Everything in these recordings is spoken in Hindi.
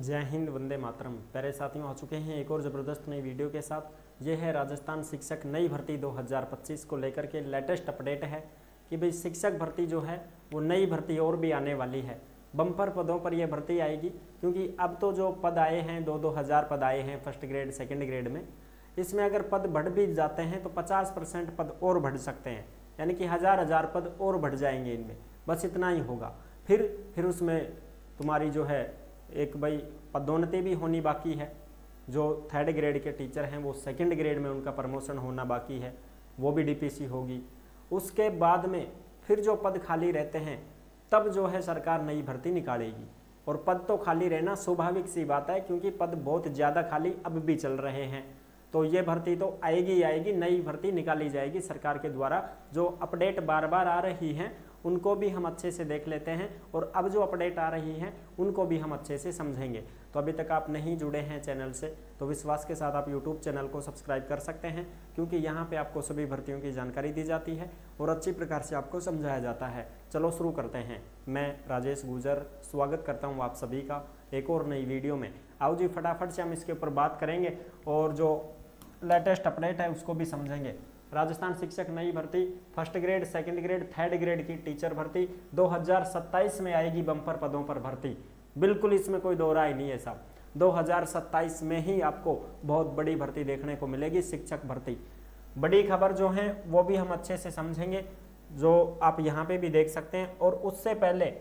जय हिंद, वंदे मातरम। प्यारे साथियों, आ चुके हैं एक और ज़बरदस्त नई वीडियो के साथ। ये है राजस्थान शिक्षक नई भर्ती 2025 को लेकर के लेटेस्ट अपडेट है कि भाई शिक्षक भर्ती जो है वो नई भर्ती और भी आने वाली है। बम्पर पदों पर यह भर्ती आएगी, क्योंकि अब तो जो पद आए हैं 2-2 हज़ार पद आए हैं फर्स्ट ग्रेड सेकेंड ग्रेड में। इसमें अगर पद बढ़ भी जाते हैं तो 50% पद और बढ़ सकते हैं, यानी कि हज़ार पद और बढ़ जाएंगे इनमें। बस इतना ही होगा। फिर उसमें तुम्हारी जो है एक भाई पदोन्नति भी होनी बाकी है। जो थर्ड ग्रेड के टीचर हैं वो सेकंड ग्रेड में उनका प्रमोशन होना बाकी है, वो भी डीपीसी होगी। उसके बाद में फिर जो पद खाली रहते हैं तब जो है सरकार नई भर्ती निकालेगी। और पद तो खाली रहना स्वाभाविक सी बात है, क्योंकि पद बहुत ज़्यादा खाली अब भी चल रहे हैं। तो ये भर्ती तो आएगी ही आएगी, नई भर्ती निकाली जाएगी सरकार के द्वारा। जो अपडेट बार बार आ रही हैं उनको भी हम अच्छे से देख लेते हैं, और अब जो अपडेट आ रही हैं उनको भी हम अच्छे से समझेंगे। तो अभी तक आप नहीं जुड़े हैं चैनल से तो विश्वास के साथ आप यूट्यूब चैनल को सब्सक्राइब कर सकते हैं, क्योंकि यहाँ पे आपको सभी भर्तियों की जानकारी दी जाती है और अच्छी प्रकार से आपको समझाया जाता है। चलो शुरू करते हैं। मैं राजेश गुजर स्वागत करता हूँ आप सभी का एक और नई वीडियो में। आओ जी, फटाफट से हम इसके ऊपर बात करेंगे और जो लेटेस्ट अपडेट है उसको भी समझेंगे। राजस्थान शिक्षक नई भर्ती first grade second grade third grade की टीचर भर्ती 2027 में आएगी। बम्पर पदों पर भर्ती, बिल्कुल इसमें कोई दो राय नहीं है साहब। 2027 में ही आपको बहुत बड़ी भर्ती देखने को मिलेगी, शिक्षक भर्ती। बड़ी खबर जो है वो भी हम अच्छे से समझेंगे, जो आप यहाँ पे भी देख सकते हैं। और उससे पहले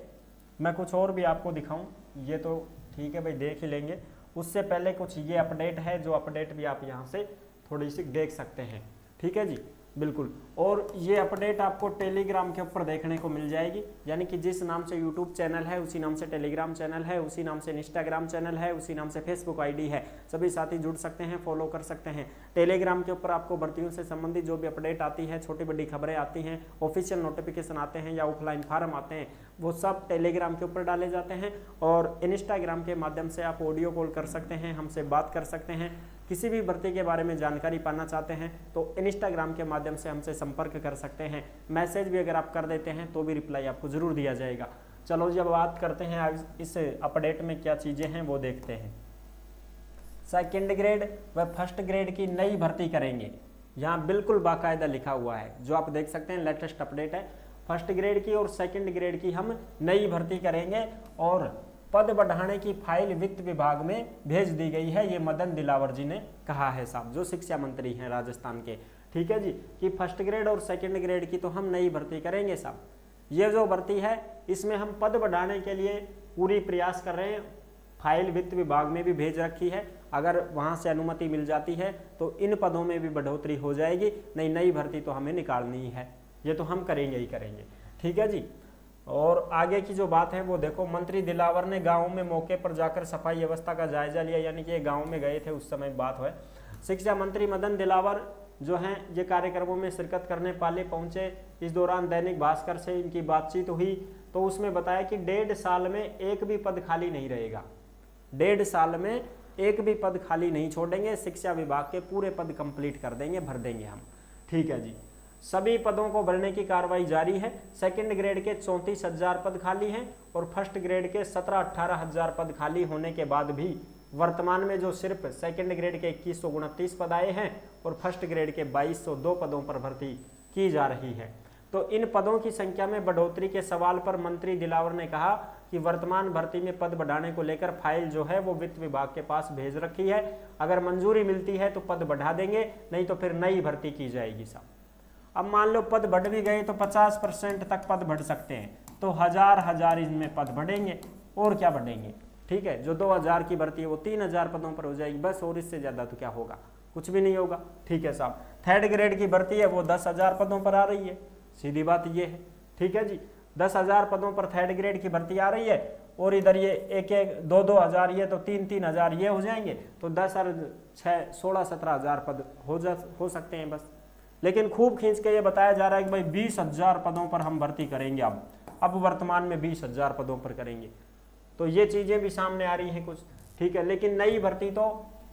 मैं कुछ और भी आपको दिखाऊं, ये तो ठीक है भाई देख ही लेंगे। उससे पहले कुछ ये अपडेट है, जो अपडेट भी आप यहाँ से थोड़ी सी देख सकते हैं। ठीक है जी, बिल्कुल। और ये अपडेट आपको टेलीग्राम के ऊपर देखने को मिल जाएगी, यानी कि जिस नाम से यूट्यूब चैनल है उसी नाम से टेलीग्राम चैनल है, उसी नाम से इंस्टाग्राम चैनल है, उसी नाम से फेसबुक आईडी है। सभी साथी जुड़ सकते हैं, फॉलो कर सकते हैं। टेलीग्राम के ऊपर आपको भर्तियों से संबंधित जो भी अपडेट आती है, छोटी बड़ी खबरें आती हैं, ऑफिशियल नोटिफिकेशन आते हैं या ऑफलाइन फार्म आते हैं, वो सब टेलीग्राम के ऊपर डाले जाते हैं। और इंस्टाग्राम के माध्यम से आप ऑडियो कॉल कर सकते हैं, हमसे बात कर सकते हैं। किसी भी भर्ती के बारे में जानकारी पाना चाहते हैं तो इंस्टाग्राम के माध्यम से हमसे संपर्क कर सकते हैं। मैसेज भी अगर आप कर देते हैं तो भी रिप्लाई आपको ज़रूर दिया जाएगा। चलो जब बात करते हैं आज इस अपडेट में क्या चीज़ें हैं वो देखते हैं। सेकंड ग्रेड व फर्स्ट ग्रेड की नई भर्ती करेंगे, यहाँ बिल्कुल बाकायदा लिखा हुआ है, जो आप देख सकते हैं लेटेस्ट अपडेट है। फर्स्ट ग्रेड की और सेकंड ग्रेड की हम नई भर्ती करेंगे और पद बढ़ाने की फाइल वित्त विभाग में भेज दी गई है। ये मदन दिलावर जी ने कहा है साहब, जो शिक्षा मंत्री हैं राजस्थान के। ठीक है जी, कि फर्स्ट ग्रेड और सेकंड ग्रेड की तो हम नई भर्ती करेंगे साहब। ये जो भर्ती है इसमें हम पद बढ़ाने के लिए पूरी प्रयास कर रहे हैं। फाइल वित्त विभाग में भी भेज रखी है, अगर वहाँ से अनुमति मिल जाती है तो इन पदों में भी बढ़ोतरी हो जाएगी। नई भर्ती तो हमें निकालनी ही है, ये तो हम करेंगे ही करेंगे। ठीक है जी। और आगे की जो बात है वो देखो, मंत्री दिलावर ने गाँव में मौके पर जाकर सफाई व्यवस्था का जायजा लिया, यानी कि ये गाँव में गए थे उस समय बात है। शिक्षा मंत्री मदन दिलावर जो हैं ये कार्यक्रमों में शिरकत करने पाले पहुंचे। इस दौरान दैनिक भास्कर से इनकी बातचीत हुई तो उसमें बताया कि 1.5 साल में एक भी पद खाली नहीं रहेगा। 1.5 साल में एक भी पद खाली नहीं छोड़ेंगे, शिक्षा विभाग के पूरे पद कंप्लीट कर देंगे, भर देंगे हम। ठीक है जी, सभी पदों को भरने की कार्रवाई जारी है। सेकंड ग्रेड के 34,000 पद खाली हैं और फर्स्ट ग्रेड के 17-18 हज़ार पद खाली होने के बाद भी वर्तमान में जो सिर्फ सेकंड ग्रेड के 2129 पद आए हैं और फर्स्ट ग्रेड के 2202 पदों पर भर्ती की जा रही है। तो इन पदों की संख्या में बढ़ोतरी के सवाल पर मंत्री दिलावर ने कहा कि वर्तमान भर्ती में पद बढ़ाने को लेकर फाइल जो है वो वित्त विभाग के पास भेज रखी है। अगर मंजूरी मिलती है तो पद बढ़ा देंगे, नहीं तो फिर नई भर्ती की जाएगी साहब। अब मान लो पद बढ़ भी गए तो 50% तक पद बढ़ सकते हैं, तो हज़ार इनमें पद बढ़ेंगे और क्या बढ़ेंगे। ठीक है, जो 2000 की भर्ती है वो 3000 पदों पर हो जाएगी बस, और इससे ज़्यादा तो क्या होगा, कुछ भी नहीं होगा। ठीक है साहब। थर्ड ग्रेड की भर्ती है वो 10,000 पदों पर आ रही है, सीधी बात ये है। ठीक है जी, 10,000 पदों पर थर्ड ग्रेड की भर्ती आ रही है और इधर ये एक 2-2 हज़ार ये तो 3-3 हज़ार ये हो जाएंगे, तो 10 और 6 16-17 हज़ार पद हो सकते हैं बस। लेकिन खूब खींच के ये बताया जा रहा है कि भाई 20,000 पदों पर हम भर्ती करेंगे। अब वर्तमान में 20,000 पदों पर करेंगे, तो ये चीज़ें भी सामने आ रही हैं कुछ। ठीक है, लेकिन नई भर्ती तो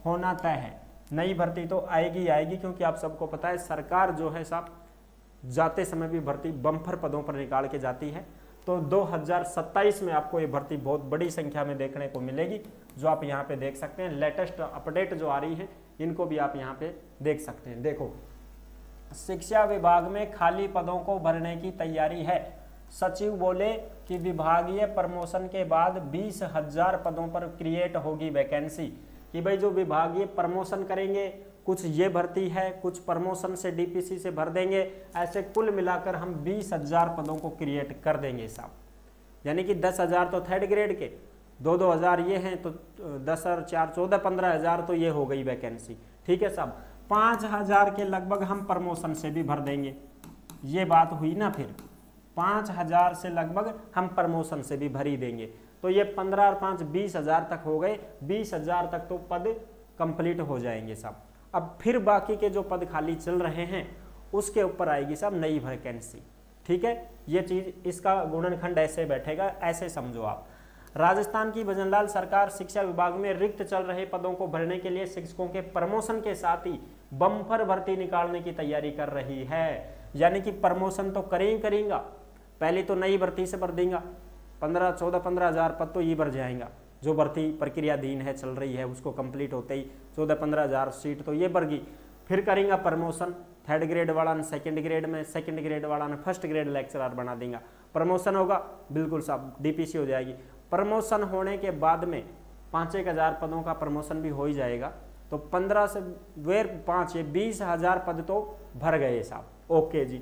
होना तय है, नई भर्ती तो आएगी आएगी, क्योंकि आप सबको पता है सरकार जो है साहब जाते समय भी भर्ती बम्पर पदों पर निकाल के जाती है। तो 2027 में आपको ये भर्ती बहुत बड़ी संख्या में देखने को मिलेगी, जो आप यहाँ पे देख सकते हैं। लेटेस्ट अपडेट जो आ रही है इनको भी आप यहाँ पे देख सकते हैं। देखो, शिक्षा विभाग में खाली पदों को भरने की तैयारी है। सचिव बोले कि विभागीय प्रमोशन के बाद 20,000 पदों पर क्रिएट होगी वैकेंसी। कि भाई जो विभागीय प्रमोशन करेंगे, कुछ ये भर्ती है, कुछ प्रमोशन से डीपीसी से भर देंगे, ऐसे कुल मिलाकर हम 20,000 पदों को क्रिएट कर देंगे साहब। यानी कि 10,000 तो थर्ड ग्रेड के, 2-2 हज़ार ये हैं, तो 10 और 4 14 15,000 तो ये हो गई वैकेंसी। ठीक है साहब, 5,000 के लगभग हम प्रमोशन से भी भर देंगे। ये बात हुई ना, फिर 5,000 से लगभग हम प्रमोशन से भी भर ही देंगे, तो ये 15 और 5 20,000 तक हो गए। 20,000 तक तो पद कंप्लीट हो जाएंगे साहब। अब फिर बाकी के जो पद खाली चल रहे हैं उसके ऊपर आएगी साहब नई वैकेंसी। ठीक है, ये चीज, इसका गुणनखंड ऐसे बैठेगा, ऐसे समझो आप। राजस्थान की भजनलाल सरकार शिक्षा विभाग में रिक्त चल रहे पदों को भरने के लिए शिक्षकों के प्रमोशन के साथ ही बम्पर भर्ती निकालने की तैयारी कर रही है। यानी कि प्रमोशन तो करेगा, पहले तो नई भर्ती से भर देगा, 15-14-15,000 पद तो ये भर जाएगा। जो भर्ती प्रक्रियाधीन है, चल रही है, उसको कंप्लीट होते ही 14-15,000 सीट तो ये भरगी। फिर करेंगे प्रमोशन, थर्ड ग्रेड वाला ने सेकंड ग्रेड में, सेकंड ग्रेड वाला ने फर्स्ट ग्रेड लेक्चरर बना देगा। प्रमोशन होगा, बिल्कुल साहब डीपीसी हो जाएगी। प्रमोशन होने के बाद में 5,000 पदों का प्रमोशन भी हो ही जाएगा, तो 15 से 5 ये 20,000 पद तो भर गए साहब। ओके जी।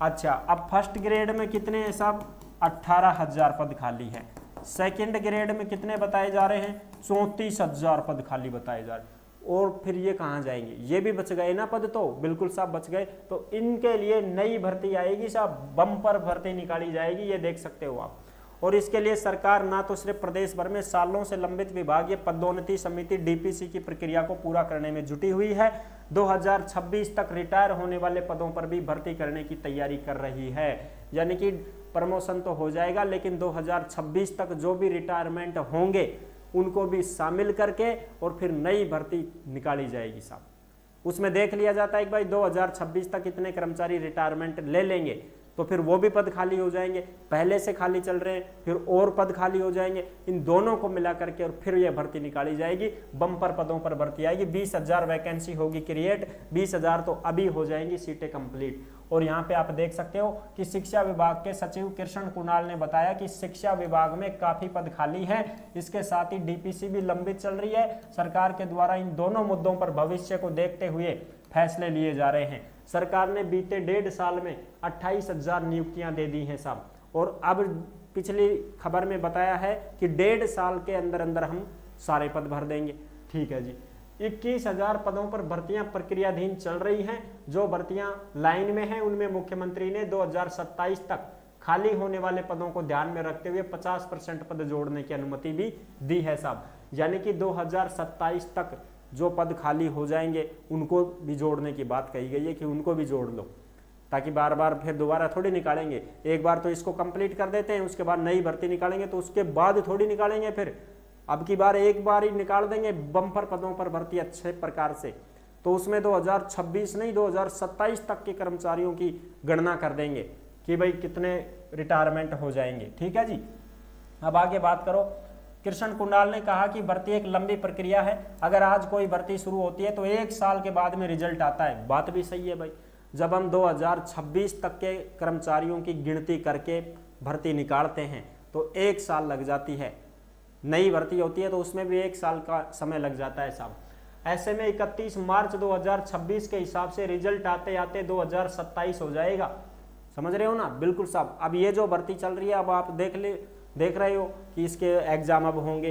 अच्छा, अब फर्स्ट ग्रेड में कितने हैं साहब? 18,000 पद खाली है। सेकंड ग्रेड में कितने बताए जा रहे हैं? 34,000 पद खाली बताए जा रहे हैं। और फिर ये कहाँ जाएंगे? ये भी बच गए ना पद, तो बिल्कुल साहब बच गए। तो इनके लिए नई भर्ती आएगी साहब, बम्पर भर्ती निकाली जाएगी, ये देख सकते हो आप। और इसके लिए सरकार ना तो सिर्फ प्रदेश भर में सालों से लंबित विभागीय पदोन्नति समिति डीपीसी की प्रक्रिया को पूरा करने में जुटी हुई है, 2026 तक रिटायर होने वाले पदों पर भी भर्ती करने की तैयारी कर रही है। यानी कि प्रमोशन तो हो जाएगा, लेकिन 2026 तक जो भी रिटायरमेंट होंगे उनको भी शामिल करके और फिर नई भर्ती निकाली जाएगी साहब। उसमें देख लिया जाता है कि भाई 2026 तक इतने कर्मचारी रिटायरमेंट ले लेंगे, तो फिर वो भी पद खाली हो जाएंगे। पहले से खाली चल रहे हैं, फिर और पद खाली हो जाएंगे। इन दोनों को मिला करके और फिर ये भर्ती निकाली जाएगी, बम्पर पदों पर भर्ती आएगी। 20,000 वैकेंसी होगी क्रिएट, 20,000 तो अभी हो जाएंगी सीटें कंप्लीट। और यहाँ पे आप देख सकते हो कि शिक्षा विभाग के सचिव कृष्ण कुणाल ने बताया कि शिक्षा विभाग में काफी पद खाली है, इसके साथ ही डीपीसी भी लंबित चल रही है। सरकार के द्वारा इन दोनों मुद्दों पर भविष्य को देखते हुए फैसले लिए जा रहे हैं। सरकार ने बीते 1.5 साल में 28,000 नियुक्तियां दे दी हैं साहब, और अब पिछली खबर में बताया है कि 1.5 साल के अंदर अंदर हम सारे पद भर देंगे। ठीक है जी। 21,000 पदों पर भर्तियां प्रक्रियाधीन चल रही हैं। जो भर्तियां लाइन में हैं उनमें मुख्यमंत्री ने 2027 तक खाली होने वाले पदों को ध्यान में रखते हुए 50% पद जोड़ने की अनुमति भी दी है साहब। यानी कि 2027 तक जो पद खाली हो जाएंगे उनको भी जोड़ने की बात कही गई है कि उनको भी जोड़ लो, ताकि बार बार फिर दोबारा थोड़ी निकालेंगे। एक बार तो इसको कंप्लीट कर देते हैं, उसके बाद नई भर्ती निकालेंगे, तो उसके बाद थोड़ी निकालेंगे फिर। अब की बार एक बार ही निकाल देंगे बम्पर पदों पर भर्ती अच्छे प्रकार से, तो उसमें 2026 नहीं 2027 तक के कर्मचारियों की गणना कर देंगे कि भाई कितने रिटायरमेंट हो जाएंगे। ठीक है जी। अब आगे बात करो। कृष्ण कुणाल ने कहा कि भर्ती एक लंबी प्रक्रिया है, अगर आज कोई भर्ती शुरू होती है तो 1 साल के बाद में रिजल्ट आता है। बात भी सही है भाई। जब हम 2026 तक के कर्मचारियों की गिनती करके भर्ती निकालते हैं तो 1 साल लग जाती है। नई भर्ती होती है तो उसमें भी 1 साल का समय लग जाता है साहब। ऐसे में 31 मार्च 2026 के हिसाब से रिजल्ट आते आते 2027 हो जाएगा। समझ रहे हो ना? बिल्कुल साहब। अब ये जो भर्ती चल रही है, अब आप देख रहे हो कि इसके एग्जाम अब होंगे।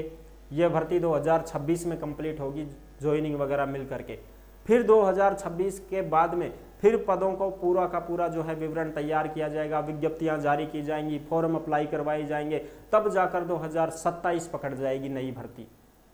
ये भर्ती 2026 में कंप्लीट होगी, ज्वाइनिंग वगैरह मिल करके। फिर 2026 के बाद में फिर पदों को पूरा का पूरा जो है विवरण तैयार किया जाएगा, विज्ञप्तियां जारी की जाएंगी, फॉर्म अप्लाई करवाए जाएंगे, तब जाकर 2027 पकड़ जाएगी नई भर्ती।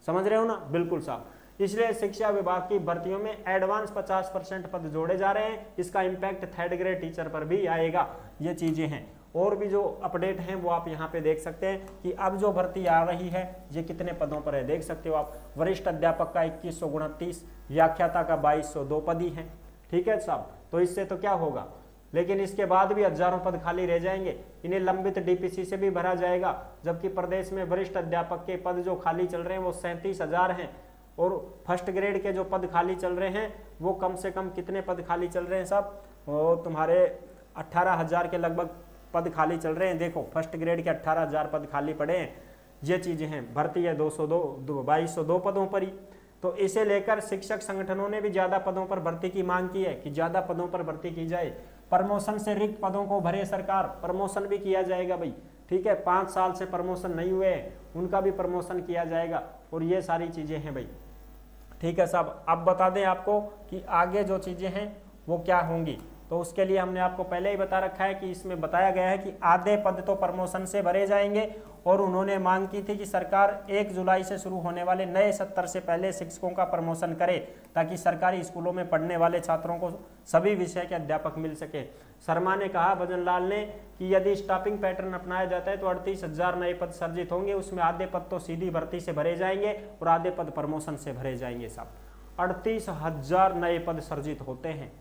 समझ रहे हो ना? बिल्कुल साहब। इसलिए शिक्षा विभाग की भर्तियों में एडवांस 50% पद जोड़े जा रहे हैं। इसका इम्पैक्ट थर्ड ग्रेड टीचर पर भी आएगा। ये चीजें हैं। और भी जो अपडेट हैं वो आप यहाँ पे देख सकते हैं कि अब जो भर्ती आ रही है ये कितने पदों पर है, देख सकते हो आप। वरिष्ठ अध्यापक का 2129, व्याख्याता का 2202 पद ही है। ठीक है साहब। तो इससे तो क्या होगा, लेकिन इसके बाद भी हजारों पद खाली रह जाएंगे। इन्हें लंबित डीपीसी से भी भरा जाएगा, जबकि प्रदेश में वरिष्ठ अध्यापक के पद जो खाली चल रहे हैं वो 37,000 हैं। और फर्स्ट ग्रेड के जो पद खाली चल रहे हैं वो कम से कम कितने पद खाली चल रहे हैं साहब, वो तुम्हारे 18,000 के लगभग पद खाली चल रहे हैं। देखो फर्स्ट ग्रेड के 18,000 पद खाली पड़े हैं। ये चीजें हैं, भर्ती है 2202 पदों पर ही। तो इसे लेकर शिक्षक संगठनों ने भी ज्यादा पदों पर भर्ती की मांग की है कि ज्यादा पदों पर भर्ती की जाए। प्रमोशन से रिक्त पदों को भरे सरकार, प्रमोशन भी किया जाएगा भाई, ठीक है। 5 साल से प्रमोशन नहीं हुए उनका भी प्रमोशन किया जाएगा। और ये सारी चीजें हैं भाई, ठीक है साहब। अब बता दें आपको कि आगे जो चीजें हैं वो क्या होंगी, तो उसके लिए हमने आपको पहले ही बता रखा है कि इसमें बताया गया है कि आधे पद तो प्रमोशन से भरे जाएंगे। और उन्होंने मांग की थी कि सरकार 1 जुलाई से शुरू होने वाले नए सत्र से पहले शिक्षकों का प्रमोशन करे, ताकि सरकारी स्कूलों में पढ़ने वाले छात्रों को सभी विषय के अध्यापक मिल सके। शर्मा ने कहा, भजन लाल ने, कि यदि स्टाफिंग पैटर्न अपनाया जाता है तो 38,000 नए पद सर्जित होंगे। उसमें आधे पद तो सीधी भर्ती से भरे जाएंगे और आधे पद प्रमोशन से भरे जाएंगे साहब। 38,000 नए पद सर्जित होते हैं।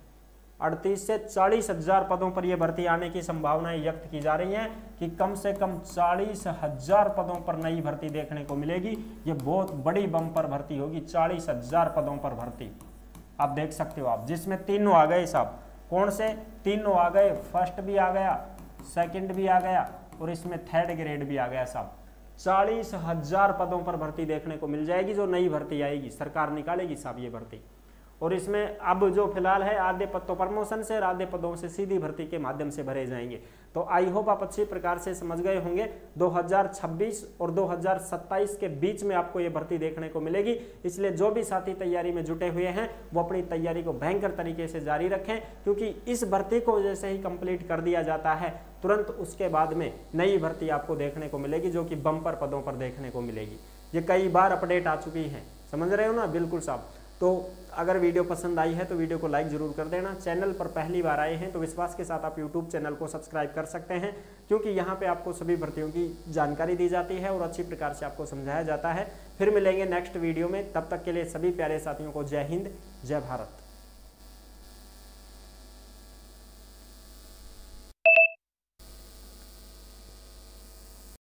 38 से 40,000 पदों पर यह भर्ती आने की संभावनाएं व्यक्त की जा रही हैं कि कम से कम 40,000 पदों पर नई भर्ती देखने को मिलेगी। ये बहुत बड़ी बम्पर भर्ती होगी, 40,000 पदों पर भर्ती। आप देख सकते हो आप, जिसमें तीनों आ गए साहब। कौन से तीनों आ गए? फर्स्ट भी आ गया, सेकंड भी आ गया और इसमें थर्ड ग्रेड भी आ गया साहब। 40,000 पदों पर भर्ती देखने को मिल जाएगी, जो नई भर्ती आएगी, सरकार निकालेगी साहब ये भर्ती। और इसमें अब जो फिलहाल है, आधे पद तो प्रमोशन से और आधे पदों से सीधी भर्ती के माध्यम से भरे जाएंगे। तो आई होप आप अच्छी प्रकार से समझ गए होंगे। 2026 और 2027 के बीच में आपको ये भर्ती देखने को मिलेगी। इसलिए जो भी साथी तैयारी में जुटे हुए हैं वो अपनी तैयारी को भयंकर तरीके से जारी रखें, क्योंकि इस भर्ती को जैसे ही कंप्लीट कर दिया जाता है तुरंत उसके बाद में नई भर्ती आपको देखने को मिलेगी, जो कि बम्पर पदों पर देखने को मिलेगी। ये कई बार अपडेट आ चुकी है, समझ रहे हो ना? बिल्कुल साहब। तो अगर वीडियो पसंद आई है तो वीडियो को लाइक जरूर कर देना। चैनल पर पहली बार आए हैं तो विश्वास के साथ आप यूट्यूब चैनल को सब्सक्राइब कर सकते हैं, क्योंकि यहाँ पे आपको सभी भर्तियों की जानकारी दी जाती है और अच्छी प्रकार से आपको समझाया जाता है। फिर मिलेंगे नेक्स्ट वीडियो में, तब तक के लिए सभी प्यारे साथियों को जय हिंद, जय भारत।